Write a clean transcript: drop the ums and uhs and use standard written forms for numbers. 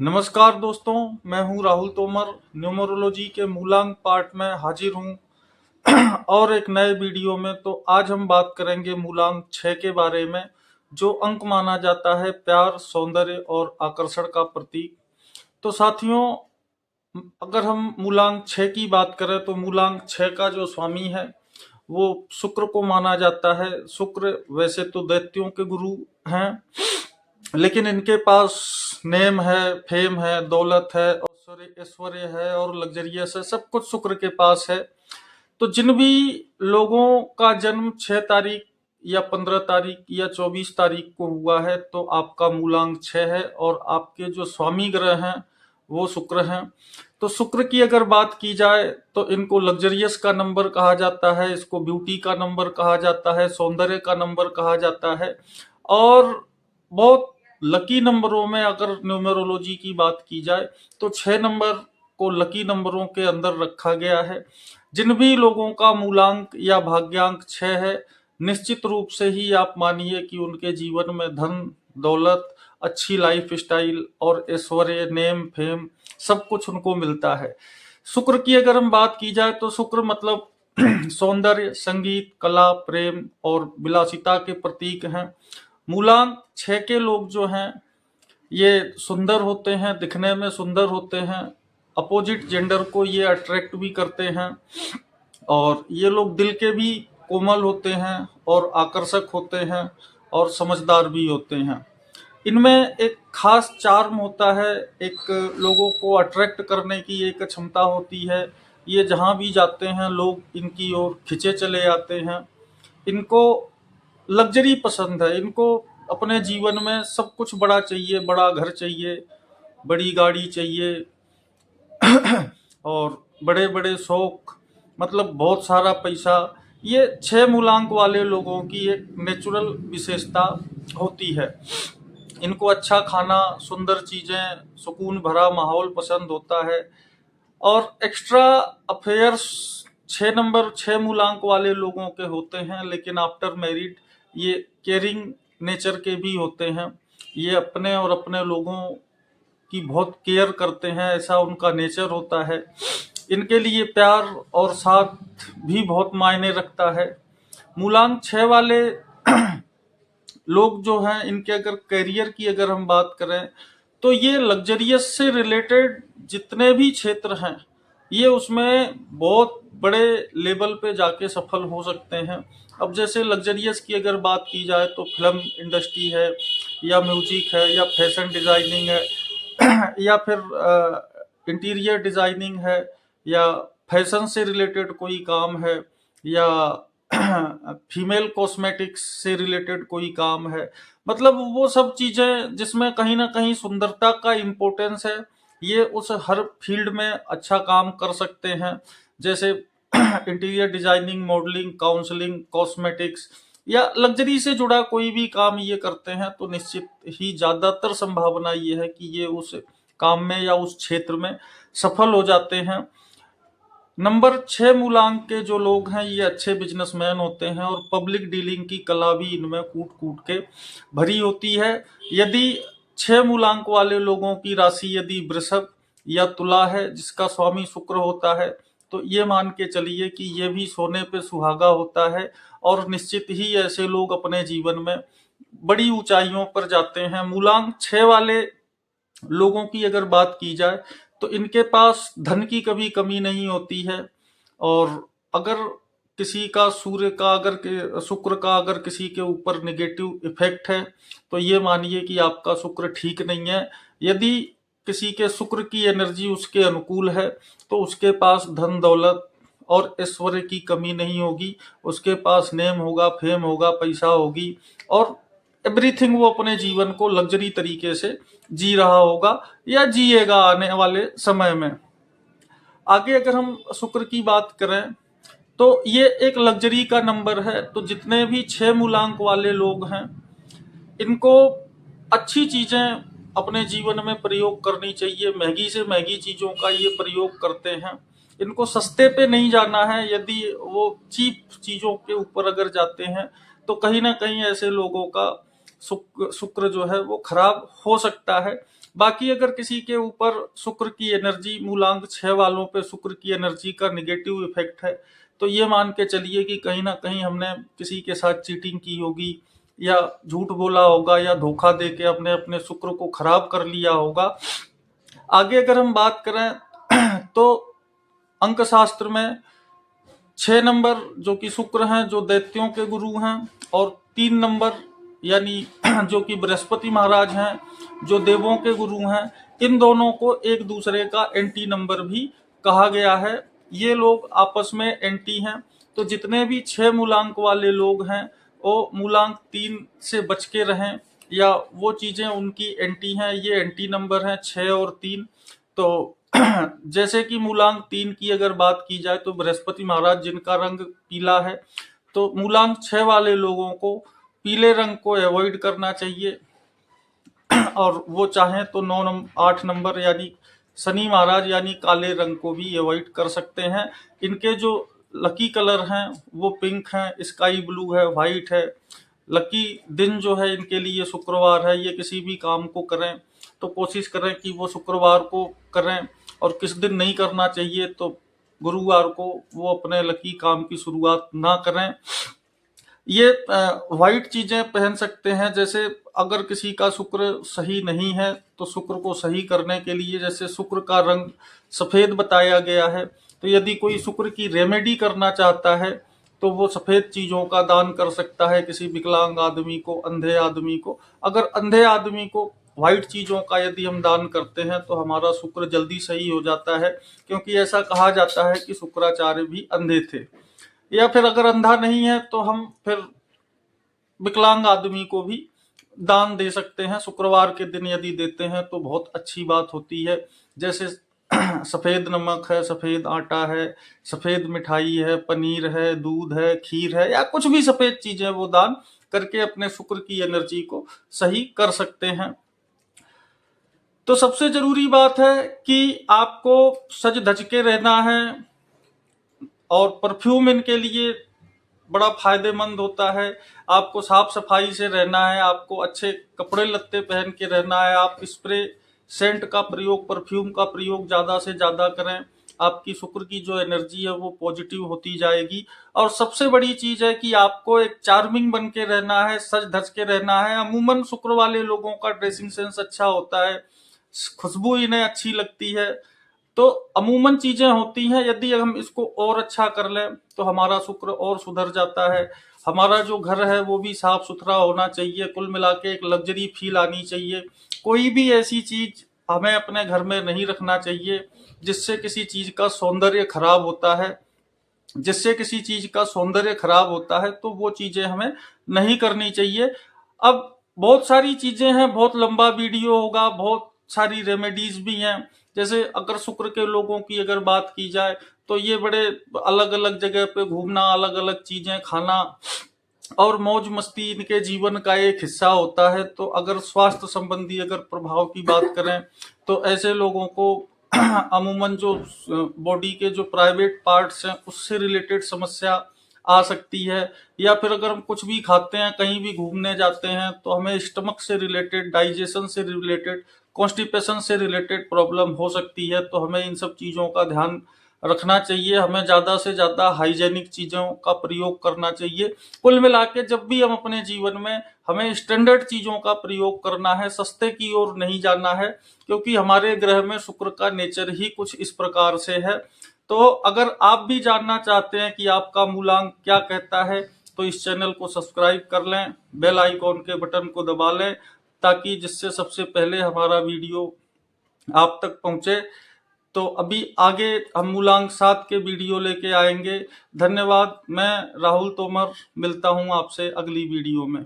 नमस्कार दोस्तों, मैं हूं राहुल तोमर। न्यूमरोलॉजी के मूलांक पार्ट में हाजिर हूं और एक नए वीडियो में। तो आज हम बात करेंगे मूलांक 6 के बारे में, जो अंक माना जाता है प्यार, सौंदर्य और आकर्षण का प्रतीक। तो साथियों, अगर हम मूलांक 6 की बात करें तो मूलांक 6 का जो स्वामी है वो शुक्र को माना जाता है। शुक्र वैसे तो दैत्यों के गुरु हैं, लेकिन इनके पास नेम है, फेम है, दौलत है, ऐश्वर्य ऐश्वर्य है और लग्जरियस है। सब कुछ शुक्र के पास है। तो जिन भी लोगों का जन्म 6 तारीख या 15 तारीख या 24 तारीख को हुआ है, तो आपका मूलांक 6 है और आपके जो स्वामी ग्रह हैं वो शुक्र हैं। तो शुक्र की अगर बात की जाए तो इनको लग्जरियस का नंबर कहा जाता है, इसको ब्यूटी का नंबर कहा जाता है, सौंदर्य का नंबर कहा जाता है। और बहुत लकी नंबरों में अगर न्यूमेरोलॉजी की बात की जाए तो 6 नंबर को लकी नंबरों के अंदर रखा गया है। जिन भी लोगों का मूलांक या भाग्यांक 6 है, निश्चित रूप से ही आप मानिए कि उनके जीवन में धन, दौलत, अच्छी लाइफ स्टाइल और ऐश्वर्य, नेम, फेम सब कुछ उनको मिलता है। शुक्र की अगर हम बात की जाए तो शुक्र मतलब सौंदर्य, संगीत, कला, प्रेम और विलासिता के प्रतीक हैं। मूलांक 6 के लोग जो हैं ये सुंदर होते हैं, दिखने में सुंदर होते हैं, अपोजिट जेंडर को ये अट्रैक्ट भी करते हैं और ये लोग दिल के भी कोमल होते हैं और आकर्षक होते हैं और समझदार भी होते हैं। इनमें एक खास चार्म होता है, एक लोगों को अट्रैक्ट करने की एक क्षमता होती है। ये जहां भी जाते हैं लोग इनकी ओर खिंचे चले आते हैं। इनको लग्जरी पसंद है, इनको अपने जीवन में सब कुछ बड़ा चाहिए, बड़ा घर चाहिए, बड़ी गाड़ी चाहिए और बड़े बड़े शौक, मतलब बहुत सारा पैसा। ये 6 मूलांक वाले लोगों की एक नेचुरल विशेषता होती है। इनको अच्छा खाना, सुंदर चीजें, सुकून भरा माहौल पसंद होता है और एक्स्ट्रा अफेयर्स 6 नंबर 6 मूलांक वाले लोगों के होते हैं। लेकिन आफ्टर मैरिड ये केयरिंग नेचर के भी होते हैं। ये अपने और अपने लोगों की बहुत केयर करते हैं, ऐसा उनका नेचर होता है। इनके लिए प्यार और साथ भी बहुत मायने रखता है। मूलांक 6 वाले लोग जो हैं, इनके अगर करियर की अगर हम बात करें तो ये लग्जरियस से रिलेटेड जितने भी क्षेत्र हैं ये उसमें बहुत बड़े लेवल पे जाके सफल हो सकते हैं। अब जैसे लग्जरियस की अगर बात की जाए तो फिल्म इंडस्ट्री है, या म्यूजिक है, या फैशन डिजाइनिंग है या फिर इंटीरियर डिजाइनिंग है, या फैशन से रिलेटेड कोई काम है, या फीमेल कॉस्मेटिक्स से रिलेटेड कोई काम है। मतलब वो सब चीजें जिसमें कहीं ना कहीं सुंदरता का इम्पोर्टेंस है, ये उस हर फील्ड में अच्छा काम कर सकते हैं। जैसे interior designing, modelling, counselling, cosmetics या लग्जरी से जुड़ा कोई भी काम ये करते हैं तो निश्चित ही ज्यादातर संभावना ये है कि ये उस काम में या उस क्षेत्र में सफल हो जाते हैं। नंबर 6 मूलांक के जो लोग हैं ये अच्छे बिजनेसमैन होते हैं और पब्लिक डीलिंग की कला भी इनमें कूट कूट के भरी होती है। यदि 6 मूलांक वाले लोगों की राशि यदि वृषभ या तुला है, जिसका स्वामी शुक्र होता है, तो ये मान के चलिए कि ये भी सोने पे सुहागा होता है और निश्चित ही ऐसे लोग अपने जीवन में बड़ी ऊंचाइयों पर जाते हैं। मूलांक 6 वाले लोगों की अगर बात की जाए तो इनके पास धन की कभी कमी नहीं होती है। और अगर किसी का सूर्य का अगर शुक्र का अगर किसी के ऊपर नेगेटिव इफेक्ट है तो ये मानिए कि आपका शुक्र ठीक नहीं है। यदि किसी के शुक्र की एनर्जी उसके अनुकूल है तो उसके पास धन, दौलत और ऐश्वर्य की कमी नहीं होगी। उसके पास नेम होगा, फेम होगा, पैसा होगी और एवरीथिंग वो अपने जीवन को लग्जरी तरीके से जी रहा होगा या जिएगा आने वाले समय में। आगे अगर हम शुक्र की बात करें तो ये एक लग्जरी का नंबर है। तो जितने भी 6 मूलांक वाले लोग हैं इनको अच्छी चीजें अपने जीवन में प्रयोग करनी चाहिए। महंगी से महंगी चीजों का ये प्रयोग करते हैं। इनको सस्ते पे नहीं जाना है। यदि वो चीप चीजों के ऊपर अगर जाते हैं तो कहीं ना कहीं ऐसे लोगों का शुक्र जो है वो खराब हो सकता है। बाकी अगर किसी के ऊपर शुक्र की एनर्जी, मूलांक 6 वालों पे शुक्र की एनर्जी का निगेटिव इफेक्ट है, तो ये मान के चलिए कि कहीं ना कहीं हमने किसी के साथ चीटिंग की होगी, या झूठ बोला होगा, या धोखा दे के अपने अपने शुक्र को खराब कर लिया होगा। आगे अगर हम बात करें तो अंक शास्त्र में 6 नंबर जो कि शुक्र हैं, जो दैत्यों के गुरु हैं, और 3 नंबर यानी जो कि बृहस्पति महाराज हैं, जो देवों के गुरु हैं, इन दोनों को एक दूसरे का एंटी नंबर भी कहा गया है। ये लोग आपस में एंटी हैं। तो जितने भी 6 मूलांक वाले लोग हैं वो मूलांक 3 से बच के रहें, या वो चीजें उनकी एंटी हैं, ये एंटी नंबर हैं 6 और 3। तो जैसे कि मूलांक 3 की अगर बात की जाए तो बृहस्पति महाराज जिनका रंग पीला है, तो मूलांक 6 वाले लोगों को पीले रंग को अवॉइड करना चाहिए। और वो चाहें तो 8 नंबर यानी शनि महाराज यानी काले रंग को भी अवॉइड कर सकते हैं। इनके जो लकी कलर हैं वो पिंक है, स्काई ब्लू है, व्हाइट है। लकी दिन जो है इनके लिए शुक्रवार है। ये किसी भी काम को करें तो कोशिश करें कि वो शुक्रवार को करें, और किस दिन नहीं करना चाहिए तो गुरुवार को वो अपने लकी काम की शुरुआत ना करें। ये व्हाइट चीजें पहन सकते हैं। जैसे अगर किसी का शुक्र सही नहीं है तो शुक्र को सही करने के लिए, जैसे शुक्र का रंग सफेद बताया गया है, तो यदि कोई शुक्र की रेमेडी करना चाहता है तो वो सफेद चीजों का दान कर सकता है किसी विकलांग आदमी को, अंधे आदमी को। अगर अंधे आदमी को व्हाइट चीजों का यदि हम दान करते हैं तो हमारा शुक्र जल्दी सही हो जाता है, क्योंकि ऐसा कहा जाता है कि शुक्राचार्य भी अंधे थे। या फिर अगर अंधा नहीं है तो हम फिर विकलांग आदमी को भी दान दे सकते हैं। शुक्रवार के दिन यदि देते हैं तो बहुत अच्छी बात होती है। जैसे सफेद नमक है, सफेद आटा है, सफेद मिठाई है, पनीर है, दूध है, खीर है, या कुछ भी सफेद चीजें वो दान करके अपने शुक्र की एनर्जी को सही कर सकते हैं। तो सबसे जरूरी बात है कि आपको सज धज के रहना है, और परफ्यूम इनके लिए बड़ा फायदेमंद होता है। आपको साफ सफाई से रहना है, आपको अच्छे कपड़े लत्ते पहन के रहना है। आप स्प्रे सेंट का प्रयोग, परफ्यूम का प्रयोग ज्यादा से ज्यादा करें। आपकी शुक्र की जो एनर्जी है वो पॉजिटिव होती जाएगी। और सबसे बड़ी चीज है कि आपको एक चार्मिंग बन के रहना है, सज धज के रहना है। अमूमन शुक्र वाले लोगों का ड्रेसिंग सेंस अच्छा होता है, खुशबू इन्हें अच्छी लगती है। तो अमूमन चीजें होती हैं, यदि हम इसको और अच्छा कर लें तो हमारा शुक्र और सुधर जाता है। हमारा जो घर है वो भी साफ सुथरा होना चाहिए। कुल मिला के एक लग्जरी फील आनी चाहिए। कोई भी ऐसी चीज हमें अपने घर में नहीं रखना चाहिए जिससे किसी चीज का सौंदर्य खराब होता है। जिससे किसी चीज का सौंदर्य खराब होता है तो वो चीजें हमें नहीं करनी चाहिए। अब बहुत सारी चीजें हैं, बहुत लंबा वीडियो होगा, बहुत सारी रेमेडीज भी हैं। जैसे अगर शुक्र के लोगों की अगर बात की जाए तो ये बड़े अलग अलग जगह पे घूमना, अलग अलग चीजें खाना और मौज मस्ती इनके जीवन का एक हिस्सा होता है। तो अगर स्वास्थ्य संबंधी अगर प्रभाव की बात करें तो ऐसे लोगों को अमूमन जो बॉडी के जो प्राइवेट पार्ट्स हैं उससे रिलेटेड समस्या आ सकती है। या फिर अगर हम कुछ भी खाते हैं, कहीं भी घूमने जाते हैं, तो हमें स्टमक से रिलेटेड, डाइजेशन से रिलेटेड, कॉन्स्टिपेशन से रिलेटेड प्रॉब्लम हो सकती है। तो हमें इन सब चीजों का ध्यान रखना चाहिए। हमें ज्यादा से ज्यादा हाइजेनिक चीजों का प्रयोग करना चाहिए। कुल मिला के जब भी हम अपने जीवन में, हमें स्टैंडर्ड चीजों का प्रयोग करना है, सस्ते की ओर नहीं जाना है, क्योंकि हमारे ग्रह में शुक्र का नेचर ही कुछ इस प्रकार से है। तो अगर आप भी जानना चाहते हैं कि आपका मूलांक क्या कहता है तो इस चैनल को सब्सक्राइब कर लें, बेल आइकॉन के बटन को दबा लें, ताकि जिससे सबसे पहले हमारा वीडियो आप तक पहुंचे। तो अभी आगे हम मूलांक 7 के वीडियो लेके आएंगे। धन्यवाद। मैं राहुल तोमर मिलता हूं आपसे अगली वीडियो में।